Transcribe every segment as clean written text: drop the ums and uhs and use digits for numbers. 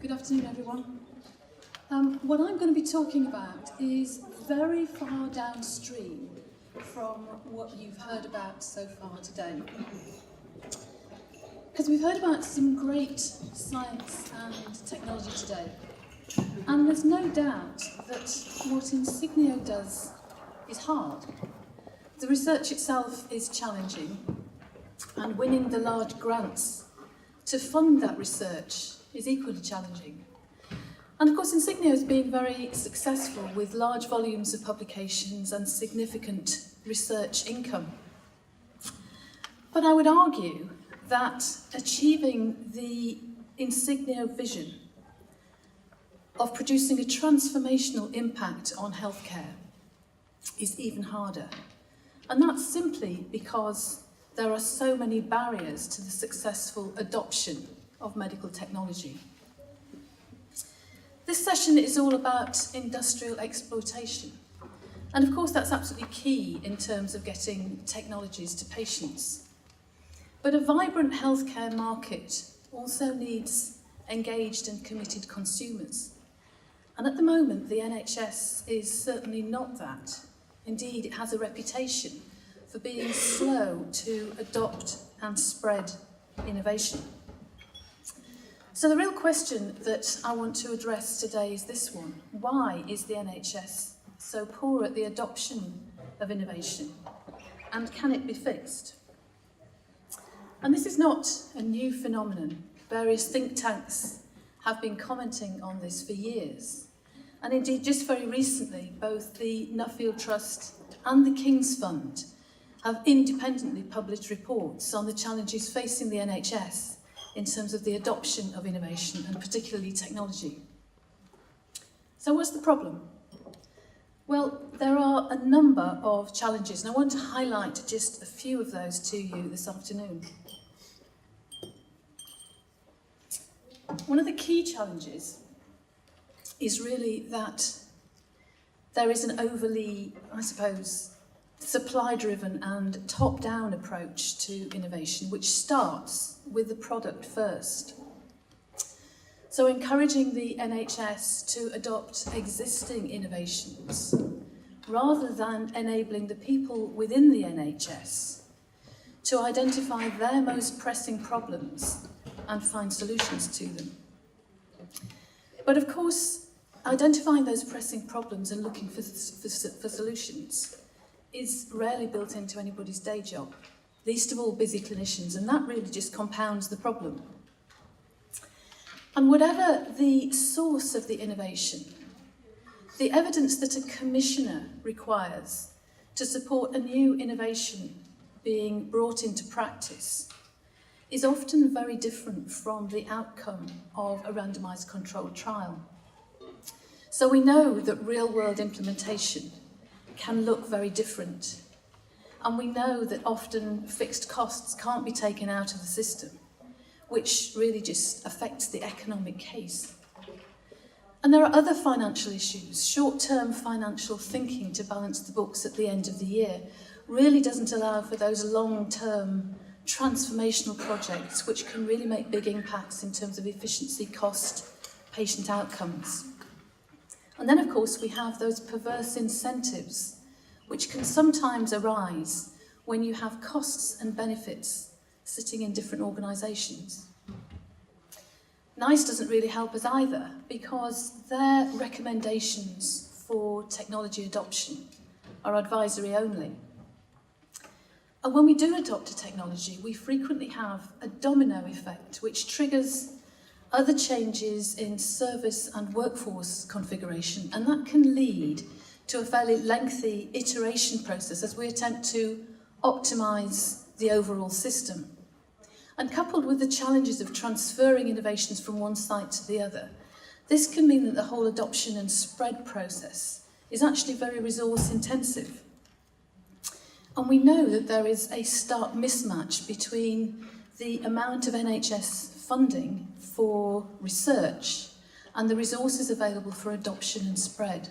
Good afternoon, everyone. What I'm going to be talking about is very far downstream from what you've heard about so far today. Because we've heard about some great science and technology today. And there's no doubt that what Insigneo does is hard. The research itself is challenging, and winning the large grants to fund that research is equally challenging. And of course, Insigneo has been very successful with large volumes of publications and significant research income. But I would argue that achieving the Insigneo vision of producing a transformational impact on healthcare is even harder. And that's simply because there are so many barriers to the successful adoption of medical technology. This session is all about industrial exploitation. And of course, that's absolutely key in terms of getting technologies to patients. But a vibrant healthcare market also needs engaged and committed consumers. And at the moment, the NHS is certainly not that. Indeed, it has a reputation for being slow to adopt and spread innovation. So the real question that I want to address today is this one. Why is the NHS so poor at the adoption of innovation? And can it be fixed? And this is not a new phenomenon. Various think tanks have been commenting on this for years. And indeed, just very recently, both the Nuffield Trust and the King's Fund have independently published reports on the challenges facing the NHS in terms of the adoption of innovation and particularly technology. So what's the problem? Well, there are a number of challenges, and I want to highlight just a few of those to you this afternoon. One of the key challenges is really that there is an overly, I suppose, supply-driven and top-down approach to innovation, which starts with the product first. So encouraging the NHS to adopt existing innovations, rather than enabling the people within the NHS to identify their most pressing problems and find solutions to them. But of course, identifying those pressing problems and looking for solutions is rarely built into anybody's day job, least of all busy clinicians, and that really just compounds the problem. And whatever the source of the innovation, the evidence that a commissioner requires to support a new innovation being brought into practice is often very different from the outcome of a randomised controlled trial. So we know that real-world implementation can look very different. And we know that often fixed costs can't be taken out of the system, which really just affects the economic case. And there are other financial issues. Short-term financial thinking to balance the books at the end of the year really doesn't allow for those long-term transformational projects which can really make big impacts in terms of efficiency, cost, patient outcomes. And then, of course, we have those perverse incentives which can sometimes arise when you have costs and benefits sitting in different organisations. NICE doesn't really help us either, because their recommendations for technology adoption are advisory only. And when we do adopt a technology, we frequently have a domino effect which triggers other changes in service and workforce configuration, and that can lead to a fairly lengthy iteration process as we attempt to optimise the overall system. And coupled with the challenges of transferring innovations from one site to the other, this can mean that the whole adoption and spread process is actually very resource intensive. And we know that there is a stark mismatch between the amount of NHS funding for research and the resources available for adoption and spread.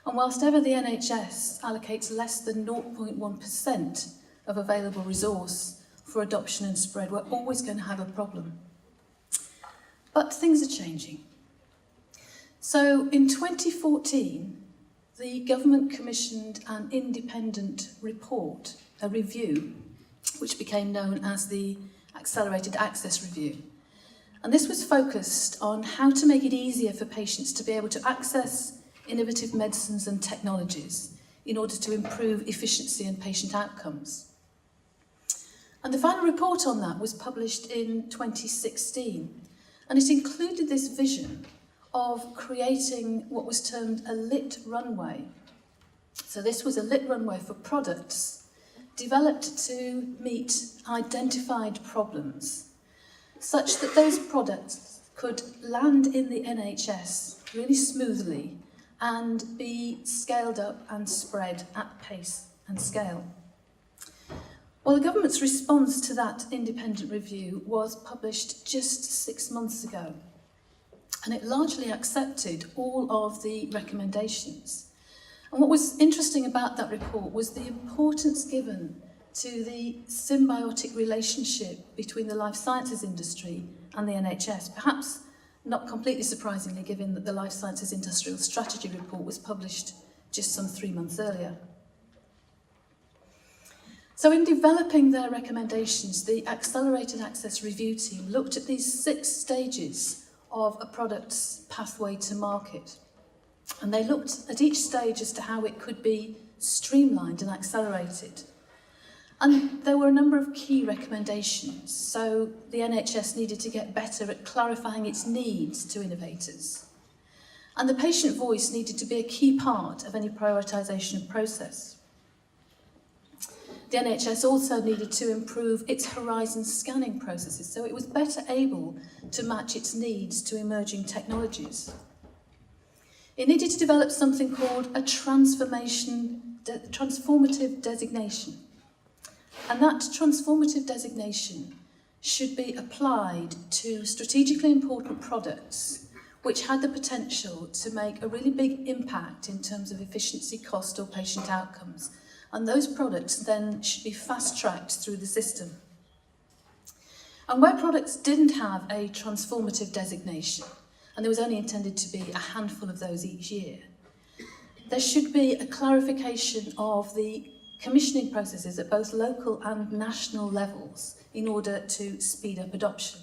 And whilst ever the NHS allocates less than 0.1% of available resource for adoption and spread, we're always going to have a problem. But things are changing. So in 2014, the government commissioned an independent report, a review, which became known as the Accelerated Access Review. And this was focused on how to make it easier for patients to be able to access innovative medicines and technologies in order to improve efficiency and patient outcomes. And the final report on that was published in 2016, and it included this vision of creating what was termed a lit runway. So this was a lit runway for products developed to meet identified problems, such that those products could land in the NHS really smoothly and be scaled up and spread at pace and scale. Well, the government's response to that independent review was published just 6 months ago, and it largely accepted all of the recommendations. And what was interesting about that report was the importance given to the symbiotic relationship between the life sciences industry and the NHS, perhaps not completely surprisingly given that the Life Sciences Industrial Strategy report was published just some 3 months earlier. So in developing their recommendations, the Accelerated Access Review team looked at these 6 stages of a product's pathway to market. And they looked at each stage as to how it could be streamlined and accelerated. And there were a number of key recommendations. So the NHS needed to get better at clarifying its needs to innovators. And the patient voice needed to be a key part of any prioritisation process. The NHS also needed to improve its horizon scanning processes so it was better able to match its needs to emerging technologies. It needed to develop something called a transformative designation. And that transformative designation should be applied to strategically important products which had the potential to make a really big impact in terms of efficiency, cost or patient outcomes. And those products then should be fast-tracked through the system. And where products didn't have a transformative designation, and there was only intended to be a handful of those each year, there should be a clarification of the commissioning processes at both local and national levels in order to speed up adoption.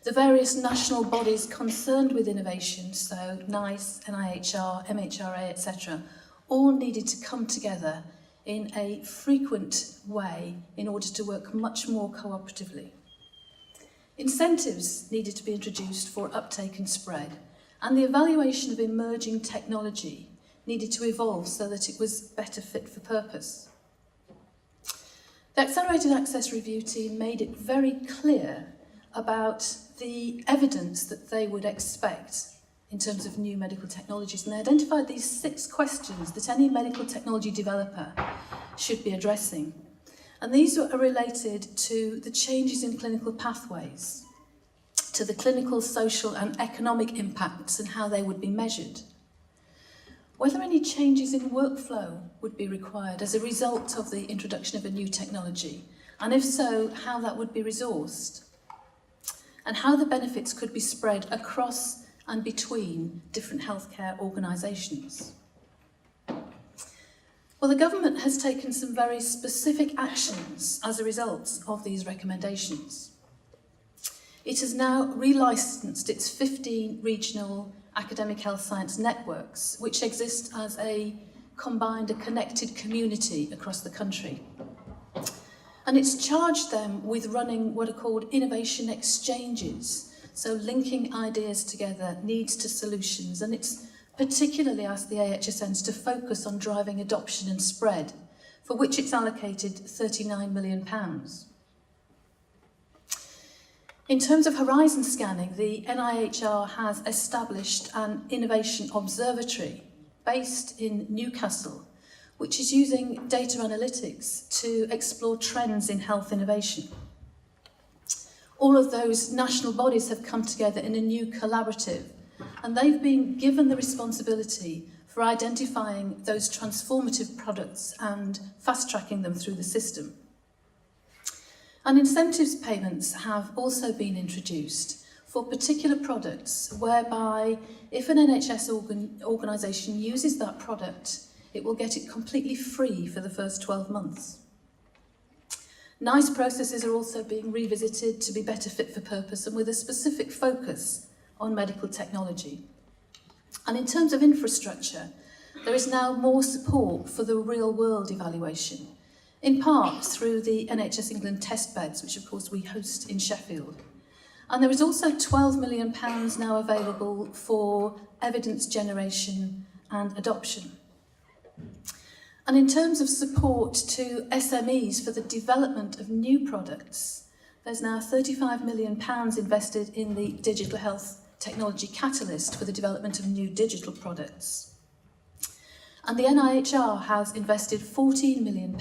The various national bodies concerned with innovation, so NICE, NIHR, MHRA, etc., all needed to come together in a frequent way in order to work much more cooperatively. Incentives needed to be introduced for uptake and spread, and the evaluation of emerging technology needed to evolve so that it was better fit for purpose. The Accelerated Access Review team made it very clear about the evidence that they would expect in terms of new medical technologies, and they identified these 6 questions that any medical technology developer should be addressing. And these are related to the changes in clinical pathways, to the clinical, social and economic impacts and how they would be measured, whether any changes in workflow would be required as a result of the introduction of a new technology, and if so, how that would be resourced, and how the benefits could be spread across and between different healthcare organisations. Well, the government has taken some very specific actions as a result of these recommendations. It has now relicensed its 15 regional academic health science networks, which exist as a connected community across the country. And it's charged them with running what are called innovation exchanges, so linking ideas together, needs to solutions, and it's particularly asked the AHSNs to focus on driving adoption and spread, for which it's allocated £39 million. In terms of horizon scanning, the NIHR has established an innovation observatory based in Newcastle, which is using data analytics to explore trends in health innovation. All of those national bodies have come together in a new collaborative, and they've been given the responsibility for identifying those transformative products and fast-tracking them through the system. And incentives payments have also been introduced for particular products whereby if an NHS organisation uses that product, it will get it completely free for the first 12 months. NICE processes are also being revisited to be better fit for purpose and with a specific focus on medical technology. And in terms of infrastructure, there is now more support for the real-world evaluation, in part through the NHS England test beds, which of course we host in Sheffield. And there is also £12 million now available for evidence generation and adoption. And in terms of support to SMEs for the development of new products, there's now £35 million invested in the Digital Health Technology Catalyst for the development of new digital products. And the NIHR has invested £14 million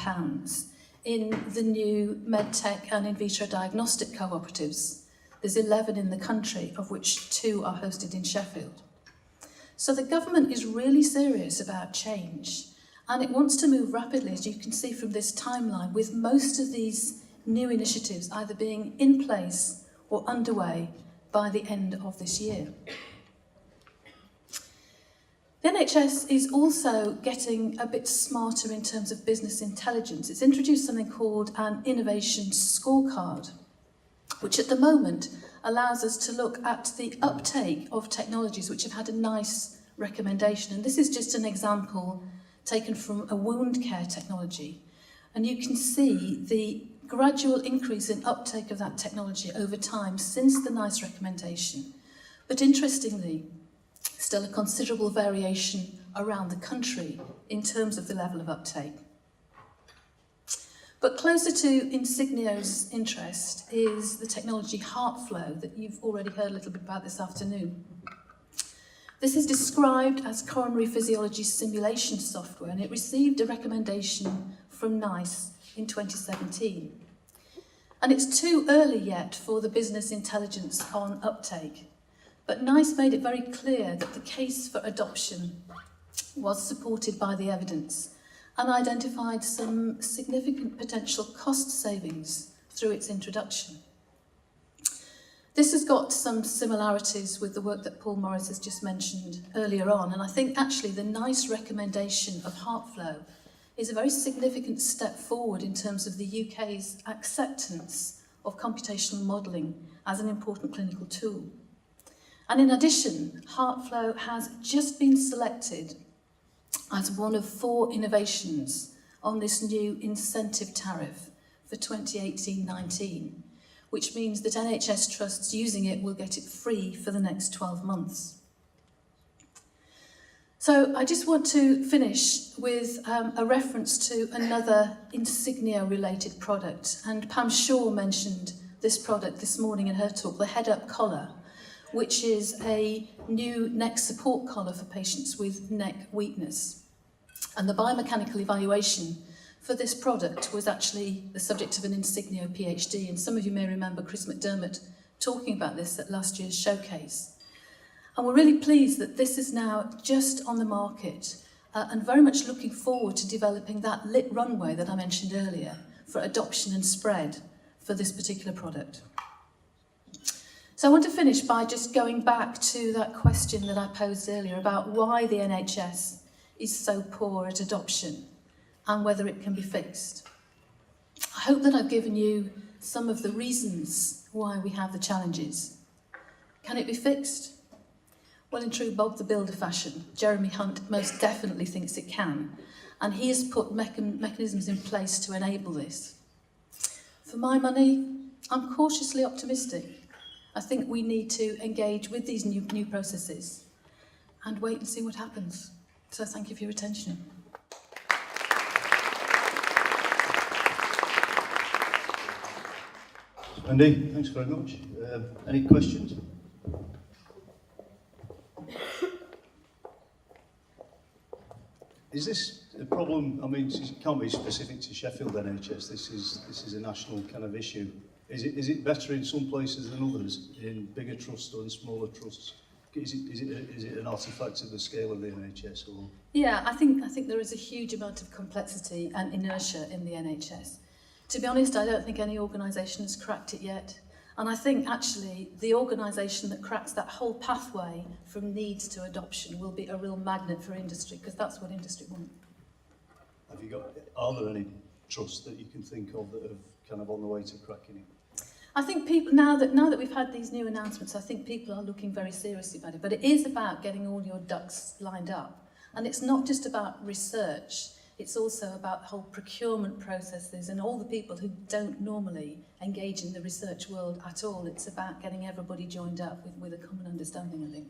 in the new medtech and in vitro diagnostic cooperatives. There's 11 in the country, of which 2 are hosted in Sheffield. So the government is really serious about change, and it wants to move rapidly, as you can see from this timeline, with most of these new initiatives either being in place or underway by the end of this year. The NHS is also getting a bit smarter in terms of business intelligence. It's introduced something called an innovation scorecard, which at the moment allows us to look at the uptake of technologies which have had a NICE recommendation. And this is just an example taken from a wound care technology. And you can see the gradual increase in uptake of that technology over time since the NICE recommendation. But interestingly, still a considerable variation around the country in terms of the level of uptake. But closer to Insigneo's interest is the technology HeartFlow that you've already heard a little bit about this afternoon. This is described as coronary physiology simulation software, and it received a recommendation from NICE in 2017. And it's too early yet for the business intelligence on uptake, but NICE made it very clear that the case for adoption was supported by the evidence and identified some significant potential cost savings through its introduction. This has got some similarities with the work that Paul Morris has just mentioned earlier on, and I think actually the NICE recommendation of HeartFlow is a very significant step forward in terms of the UK's acceptance of computational modelling as an important clinical tool. And in addition, HeartFlow has just been selected as one of 4 innovations on this new incentive tariff for 2018-19, which means that NHS trusts using it will get it free for the next 12 months. So I just want to finish with a reference to another Insigneo-related product. And Pam Shaw mentioned this product this morning in her talk, the head-up collar, which is a new neck support collar for patients with neck weakness. And the biomechanical evaluation for this product was actually the subject of an Insigneo PhD, and some of you may remember Chris McDermott talking about this at last year's showcase. And we're really pleased that this is now just on the market and very much looking forward to developing that lit runway that I mentioned earlier for adoption and spread for this particular product. So I want to finish by just going back to that question that I posed earlier about why the NHS is so poor at adoption and whether it can be fixed. I hope that I've given you some of the reasons why we have the challenges. Can it be fixed? Well, in true Bob the Builder fashion, Jeremy Hunt most definitely thinks it can, and he has put mechanisms in place to enable this. For my money, I'm cautiously optimistic. I think we need to engage with these new processes and wait and see what happens. So thank you for your attention. Wendy, thanks very much. Any questions? Is this a problem? I mean, it can't be specific to Sheffield NHS. This is a national kind of issue. Is it better in some places than others, in bigger trusts or in smaller trusts? Is it an artefact of the scale of the NHS? Or? Yeah, I think there is a huge amount of complexity and inertia in the NHS. To be honest, I don't think any organisation has cracked it yet. And I think actually the organisation that cracks that whole pathway from need to adoption will be a real magnet for industry, because that's what industry want. Have you got, are there any trusts that you can think of that are kind of on the way to cracking it? I think people, now that we've had these new announcements, I think people are looking very seriously about it. But it is about getting all your ducks lined up. And it's not just about research, it's also about the whole procurement processes and all the people who don't normally engage in the research world at all. It's about getting everybody joined up with a common understanding, I think.